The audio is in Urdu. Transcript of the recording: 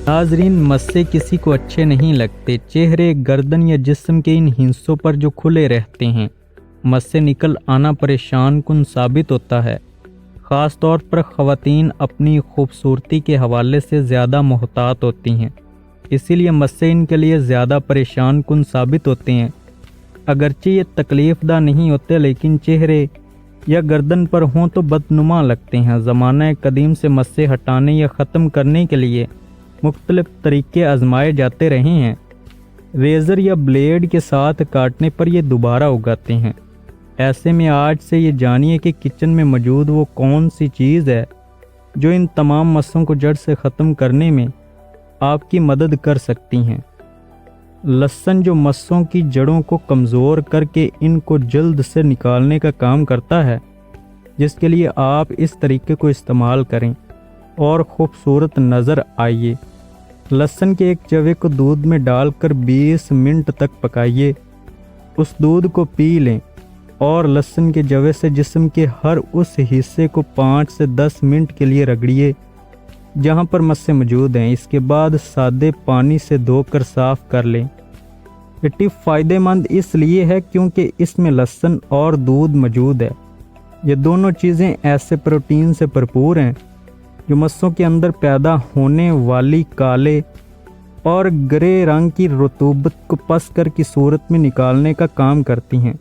ناظرین، مسے کسی کو اچھے نہیں لگتے۔ چہرے، گردن یا جسم کے ان ہندسوں پر جو کھلے رہتے ہیں، مسے نکل آنا پریشان کن ثابت ہوتا ہے۔ خاص طور پر خواتین اپنی خوبصورتی کے حوالے سے زیادہ محتاط ہوتی ہیں، اسی لیے مسے ان کے لیے زیادہ پریشان کن ثابت ہوتے ہیں۔ اگرچہ یہ تکلیف دہ نہیں ہوتے، لیکن چہرے یا گردن پر ہوں تو بدنما لگتے ہیں۔ زمانہ قدیم سے مسے ہٹانے یا ختم کرنے کے لیے مختلف طریقے آزمائے جاتے رہے ہیں۔ ریزر یا بلیڈ کے ساتھ کاٹنے پر یہ دوبارہ اگاتے ہیں۔ ایسے میں آج سے یہ جانیے کہ کچن میں موجود وہ کون سی چیز ہے جو ان تمام مسوں کو جڑ سے ختم کرنے میں آپ کی مدد کر سکتی ہیں۔ لہسن، جو مسوں کی جڑوں کو کمزور کر کے ان کو جلد سے نکالنے کا کام کرتا ہے، جس کے لیے آپ اس طریقے کو استعمال کریں اور خوبصورت نظر آئیے۔ لہسن کے ایک جوے کو دودھ میں ڈال کر 20 منٹ تک پکائیے۔ اس دودھ کو پی لیں اور لہسن کے جوے سے جسم کے ہر اس حصے کو 5 سے 10 منٹ کے لیے رگڑیے جہاں پر مسیں موجود ہیں۔ اس کے بعد سادے پانی سے دھو کر صاف کر لیں۔ یہ ٹپ فائدہ مند اس لیے ہے کیونکہ اس میں لہسن اور دودھ موجود ہے۔ یہ دونوں چیزیں ایسے پروٹین سے بھرپور ہیں جو مسوں کے اندر پیدا ہونے والی کالے اور گرے رنگ کی رطوبت کو پس کر کی صورت میں نکالنے کا کام کرتی ہیں۔